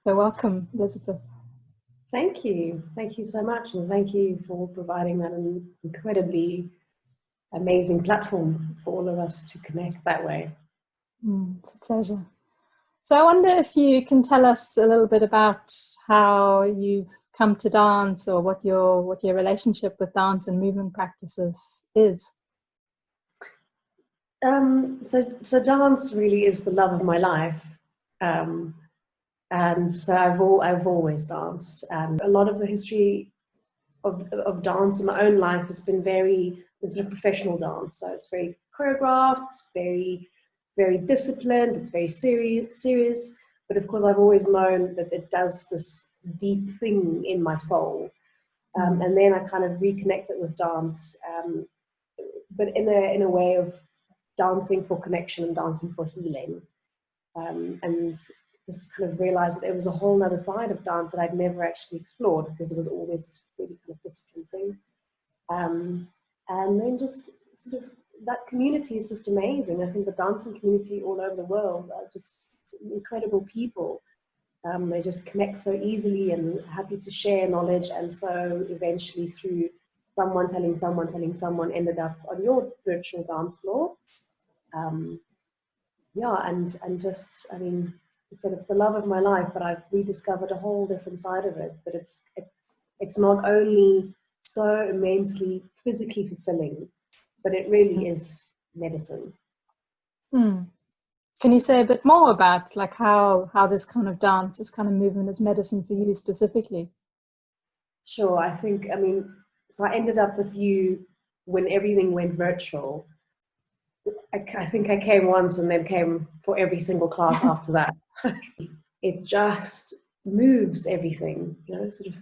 So welcome, Elizabeth. Thank you. Thank you so much. And thank you for providing that an incredibly amazing platform for all of us to connect that way. It's a pleasure. So I wonder if you can tell us a little bit about how you've come to dance, or what your relationship with dance and movement practices is. So dance really is the love of my life. And so I've always danced, and a lot of the history of dance in my own life has been it's a professional dance. So it's very choreographed, it's very disciplined, it's very serious. But of course, I've always known that it does this deep thing in my soul, and then I kind of reconnect it with dance, but in a way of dancing for connection and dancing for healing, and just kind of realized that there was a whole other side of dance that I'd never actually explored, because it was always this really kind of discipline thing. And then just sort of that community is just amazing. I think the dancing community all over the world are just incredible people. They just connect so easily and happy to share knowledge, and so eventually through someone telling someone ended up on your virtual dance floor. And just, I mean, I said it's the love of my life, but I've rediscovered a whole different side of it. But it's not only so immensely physically fulfilling, but it really is medicine. Can you say a bit more about like how this kind of dance, this kind of movement is medicine for you specifically? Sure. So I ended up with you when everything went virtual. I think I came once and then came for every single class after that. It just moves everything, sort of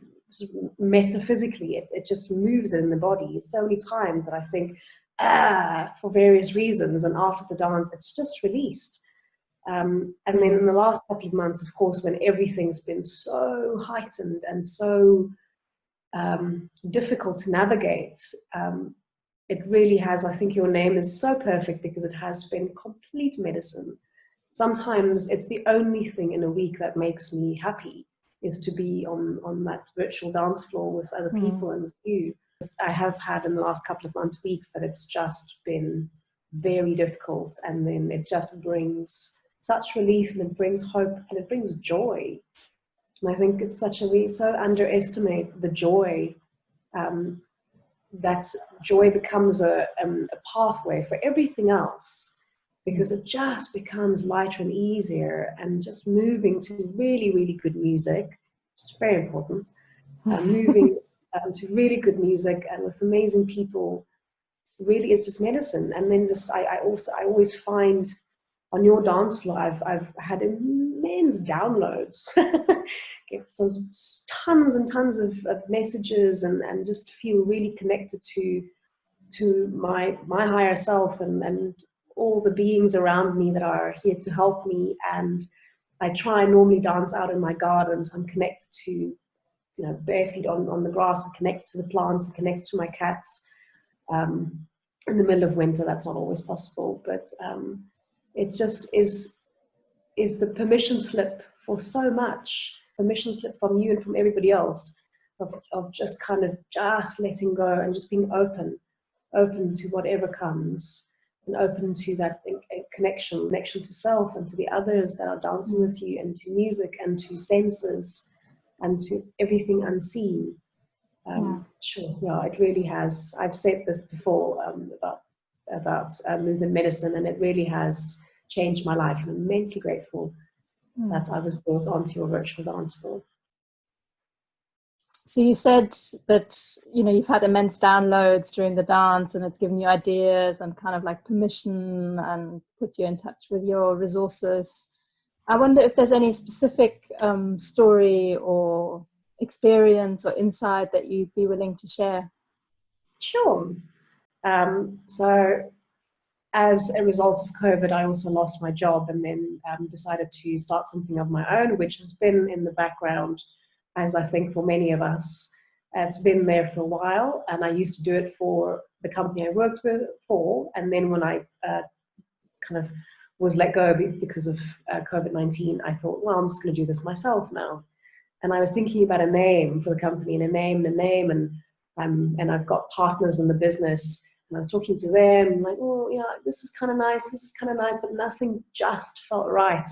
metaphysically. It just moves it in the body so many times that I think, for various reasons, and after the dance, it's just released. And then in the last couple of months, of course, when everything's been so heightened and so difficult to navigate, it really has, I think your name is so perfect, because it has been complete medicine. Sometimes it's the only thing in a week that makes me happy, is to be on that virtual dance floor with other people and with you. I have had in the last couple of months, weeks, that it's just been very difficult, and then it just brings such relief, and it brings hope, and it brings joy. And I think it's we so underestimate the joy. That joy becomes a pathway for everything else, because it just becomes lighter and easier, and just moving to really, really good music, it's very important, moving to really good music and with amazing people really is just medicine. And then I always find on your dance floor, I've had immense downloads. So tons and tons of messages, and just feel really connected to my higher self, and all the beings around me that are here to help me. And I try and normally dance out in my garden, so I'm connected to, bare feet on the grass, and connected to the plants, and connected to my cats. In the middle of winter, that's not always possible, but it just is the permission slip for so much. Permission slip from you and from everybody else, of just kind of just letting go, and just being open to whatever comes, and open to that connection to self, and to the others that are dancing with you, and to music, and to senses, and to everything unseen. Sure, yeah, it really has. I've said this before about movement medicine, and it really has changed my life. I'm immensely grateful that I was brought onto your virtual dance floor. So you said that, you've had immense downloads during the dance, and it's given you ideas and kind of like permission, and put you in touch with your resources. I wonder if there's any specific story or experience or insight that you'd be willing to share. Sure. So as a result of COVID, I also lost my job, and then decided to start something of my own, which has been in the background, as I think for many of us. It's been there for a while, and I used to do it for the company I worked for. And then when I kind of was let go because of COVID-19, I thought, well, I'm just going to do this myself now. And I was thinking about a name for the company, and a name, and I've got partners in the business, and I was talking to them, like, oh, yeah, this is kind of nice, but nothing just felt right.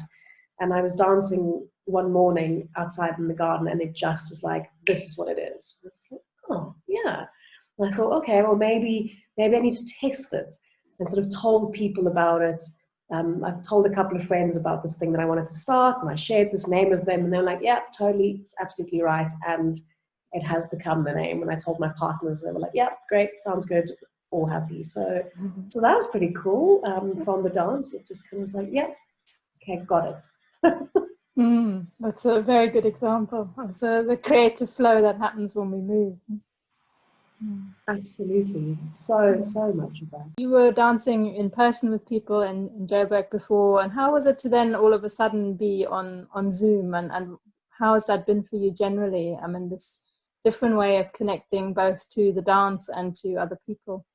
And I was dancing one morning outside in the garden, and it just was like, this is what it is. I was like, oh, yeah. And I thought, okay, well, maybe I need to test it, and sort of told people about it. I've told a couple of friends about this thing that I wanted to start, and I shared this name with them, and they're like, yeah, totally, it's absolutely right. And it has become the name. When I told my partners, they were like, yeah, great, sounds good, all happy. So that was pretty cool. From the dance, it just kind of was like, yeah, okay, got it. That's a very good example of the creative flow that happens when we move. Absolutely, so much of that. You were dancing in person with people in Joburg before, and how was it to then all of a sudden be on Zoom, and how has that been for you generally? I mean, this different way of connecting both to the dance and to other people.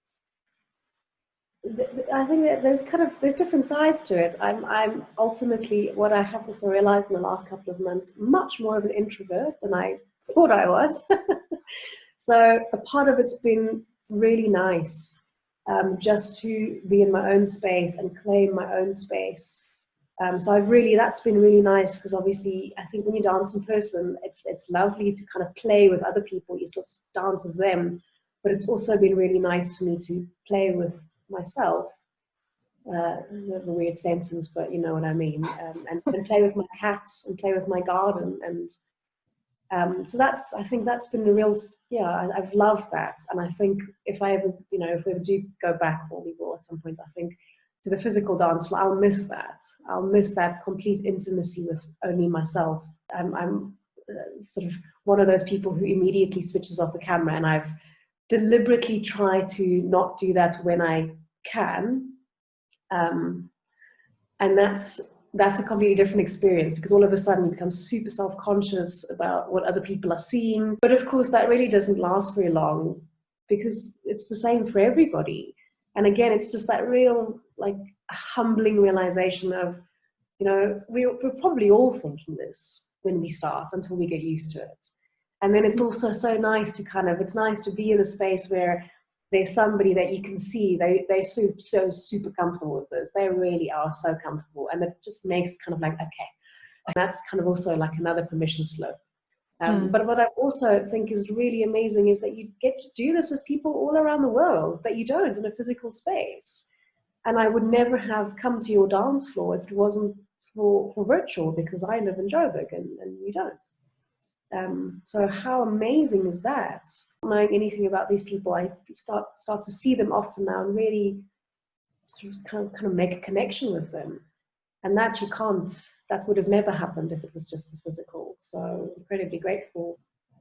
I think that there's different sides to it. I'm ultimately, what I have also realized in the last couple of months, much more of an introvert than I thought I was. So a part of it's been really nice, just to be in my own space and claim my own space. So that's been really nice, because obviously I think when you dance in person, it's lovely to kind of play with other people. You still dance with them, but it's also been really nice for me to play with myself. The weird sentence, but you know what I mean. And play with my cats and play with my garden, and so I think that's been a real, I've loved that. And I think if I ever, if we ever do go back, or we will at some point, I think, to the physical dance floor, I'll miss that. I'll miss that complete intimacy with only myself. I'm sort of one of those people who immediately switches off the camera, and I've deliberately tried to not do that when I can. And that's a completely different experience, because all of a sudden you become super self-conscious about what other people are seeing. But of course, that really doesn't last very long, because it's the same for everybody. And again, it's just that real, like, humbling realization of, we're probably all thinking this when we start, until we get used to it. And then it's also so nice to it's nice to be in a space where there's somebody that you can see, they're so super comfortable with this. They really are so comfortable. And it just makes it kind of like, okay. And that's kind of also like another permission slip. But what I also think is really amazing is that you get to do this with people all around the world that you don't in a physical space. And I would never have come to your dance floor if it wasn't for virtual, because I live in Joburg and you don't. So how amazing is that? Not knowing anything about these people, I start to see them often now, and really sort of kind of make a connection with them. And that would have never happened if it was just the physical. So incredibly grateful.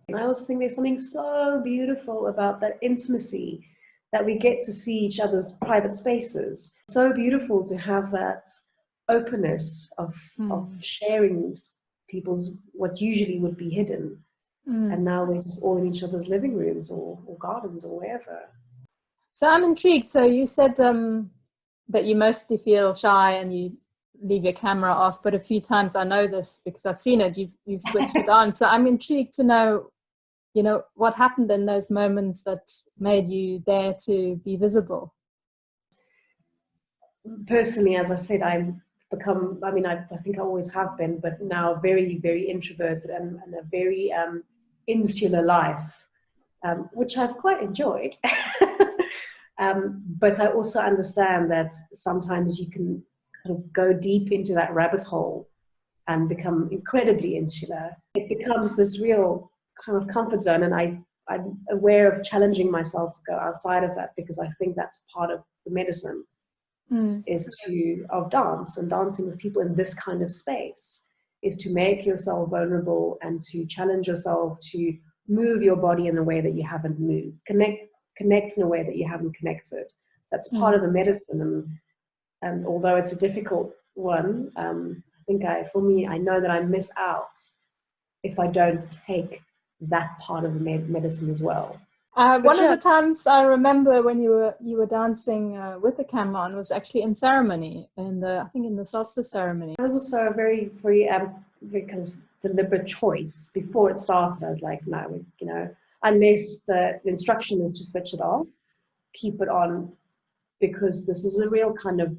And I also think there's something so beautiful about that intimacy, that we get to see each other's private spaces. So beautiful to have that openness of sharing people's what usually would be hidden, and now we're just all in each other's living rooms or gardens or wherever. So I'm intrigued. So you said that you mostly feel shy and you leave your camera off, but a few times, I know this because I've seen it, you've switched it on. So I'm intrigued to know, what happened in those moments that made you dare to be visible. Personally, as I said, I think I always have been, but now very, very introverted and a very insular life, which I've quite enjoyed. But I also understand that sometimes you can kind of go deep into that rabbit hole and become incredibly insular. It becomes this real kind of comfort zone, and I'm aware of challenging myself to go outside of that, because I think that's part of the medicine. Of dance and dancing with people in this kind of space, is to make yourself vulnerable and to challenge yourself to move your body in a way that you haven't moved, connect in a way that you haven't connected. That's part of the medicine, and although it's a difficult one, I think for me, I know that I miss out if I don't take that part of the medicine as well. One of yeah, the times I remember when you were dancing with the camera on was actually in ceremony, I think in the solstice ceremony. it was also a very kind of deliberate choice. Before it started, I was like, no, unless the instruction is to switch it off, keep it on, because this is a real kind of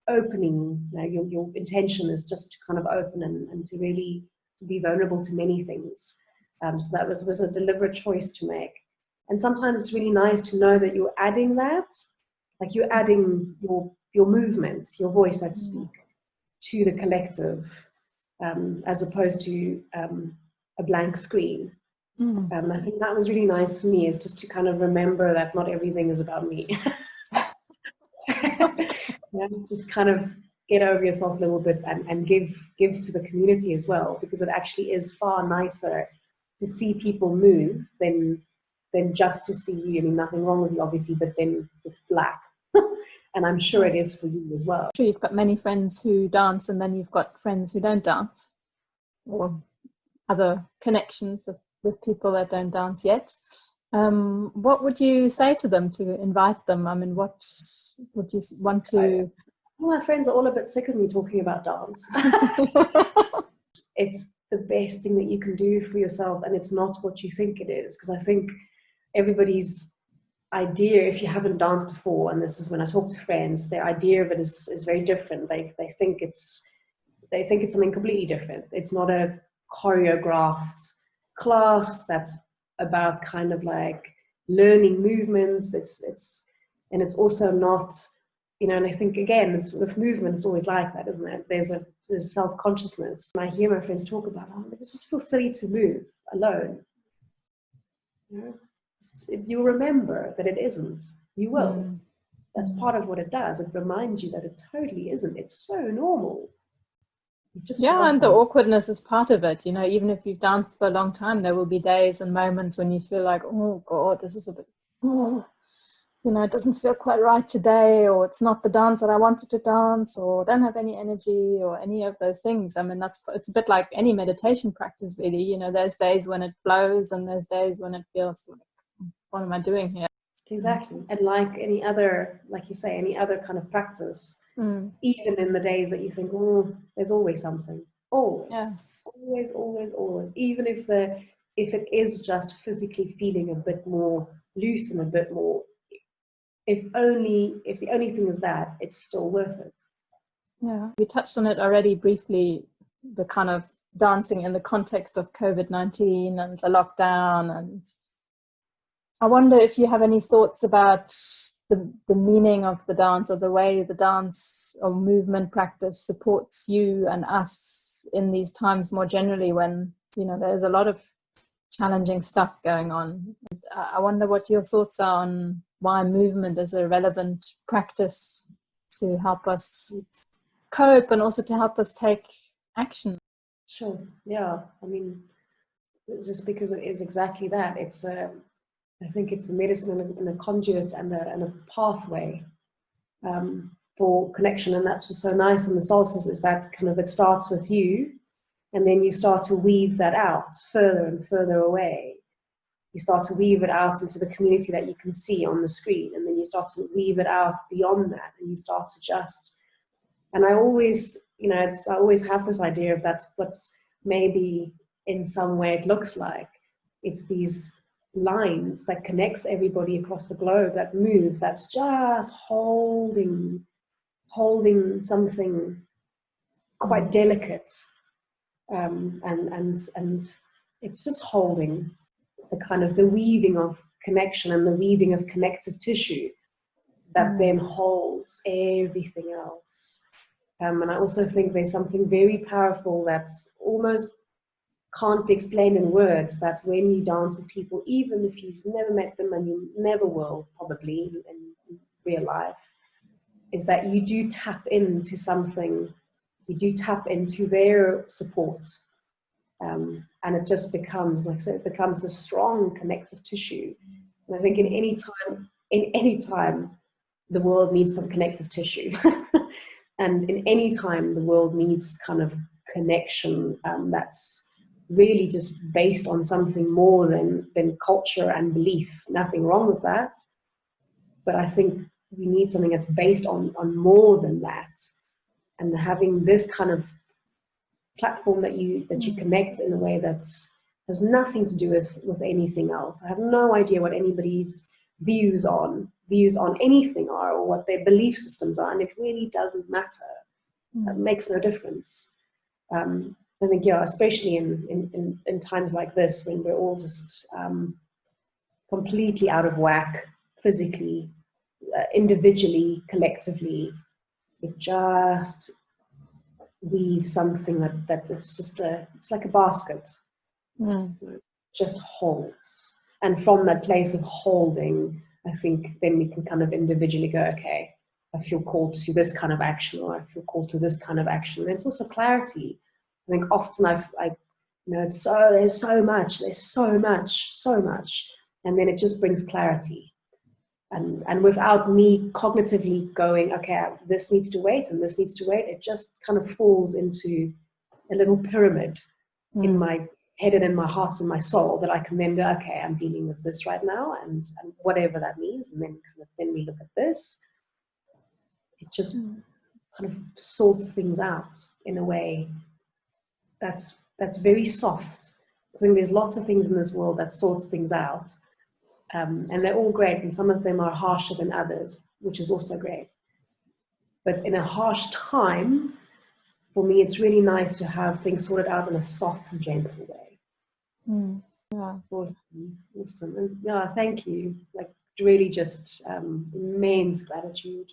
opening. Your intention is just to kind of open and to really to be vulnerable to many things. So that was a deliberate choice to make. And sometimes it's really nice to know that you're adding that, like you're adding your movement, your voice, so to speak, to the collective, as opposed to a blank screen. I think that was really nice for me, is just to kind of remember that not everything is about me. Yeah, just kind of get over yourself a little bit and give to the community as well, because it actually is far nicer to see people move than just to see you. I mean, nothing wrong with you, obviously, but then just black. And I'm sure it is for you as well. Sure, you've got many friends who dance, and then you've got friends who don't dance, or other connections with people that don't dance yet. What would you say to them to invite them? I mean, what would you want to? Well, my friends are all a bit sick of me talking about dance. It's the best thing that you can do for yourself, and it's not what you think it is. Because I think everybody's idea, if you haven't danced before, and this is when I talk to friends, their idea of it is very different. They think it's something completely different. It's not a choreographed class that's about kind of like learning movements. And it's also not, and I think again, it's with movement, it's always like that, isn't it? There's self-consciousness. And I hear my friends talk about, it just feels silly to move alone. You'll remember that it isn't. You will. That's part of what it does. It reminds you that it totally isn't. It's so normal. And the awkwardness is part of it. Even if you've danced for a long time, there will be days and moments when you feel like, oh God, this is a bit, it doesn't feel quite right today, or it's not the dance that I wanted to dance, or don't have any energy, or any of those things. I mean, it's a bit like any meditation practice, really. There's days when it flows, and there's days when it feels like, what am I doing here? Exactly. And like any other, like you say, any other kind of practice, even in the days that you think, oh, there's always something. Always. Yeah. Always. Even if it is just physically feeling a bit more loose and a bit more, if the only thing is that, it's still worth it. Yeah. We touched on it already briefly, the kind of dancing in the context of COVID-19 and the lockdown, and I wonder if you have any thoughts about the meaning of the dance, or the way the dance or movement practice supports you and us in these times more generally, when there's a lot of challenging stuff going on. I wonder what your thoughts are on why movement is a relevant practice to help us cope, and also to help us take action. Sure. Yeah. I mean, just because it is exactly that. I think it's a medicine and a conduit and a pathway for connection. And that's what's so nice in the solstice, is that kind of it starts with you, and then you start to weave that out further and further away. You start to weave it out into the community that you can see on the screen, and then you start to weave it out beyond that, and you start to just. And I always, I always have this idea of that's what's maybe in some way it looks like. It's these lines that connects everybody across the globe, that moves, that's just holding something quite delicate, and it's just holding the weaving of connection and the weaving of connective tissue that then holds everything else. And I also think there's something very powerful that's almost can't be explained in words, that when you dance with people, even if you've never met them, and you never will probably in real life, is that you do tap into something, you do tap into their support, and it just becomes, like I said, it becomes a strong connective tissue. And I think in any time the world needs some connective tissue. And in any time the world needs kind of connection, that's really just based on something more than culture and belief. Nothing wrong with that. But I think we need something that's based on more than that. And having this kind of platform that you connect in a way that's has nothing to do with anything else. I have no idea what anybody's views on anything are, or what their belief systems are, and it really doesn't matter. It makes no difference. I think, yeah, especially in times like this, when we're all just completely out of whack, physically, individually, collectively, it just weaves something that it's just it's like a basket. It just holds. And from that place of holding, I think then we can kind of individually go, okay, I feel called to this kind of action, or I feel called to this kind of action. And it's also clarity. I think often there's so much, and then it just brings clarity. And without me cognitively going, okay, this needs to wait and this needs to wait, it just kind of falls into a little pyramid in my head and in my heart and my soul, that I can then go, okay, I'm dealing with this right now, and whatever that means, and then we look at this. It just kind of sorts things out in a way that's very soft. I think there's lots of things in this world that sorts things out, and they're all great, and some of them are harsher than others, which is also great. But in a harsh time, for me, it's really nice to have things sorted out in a soft and gentle way. Yeah. Awesome. And yeah, thank you. Like, really just immense gratitude.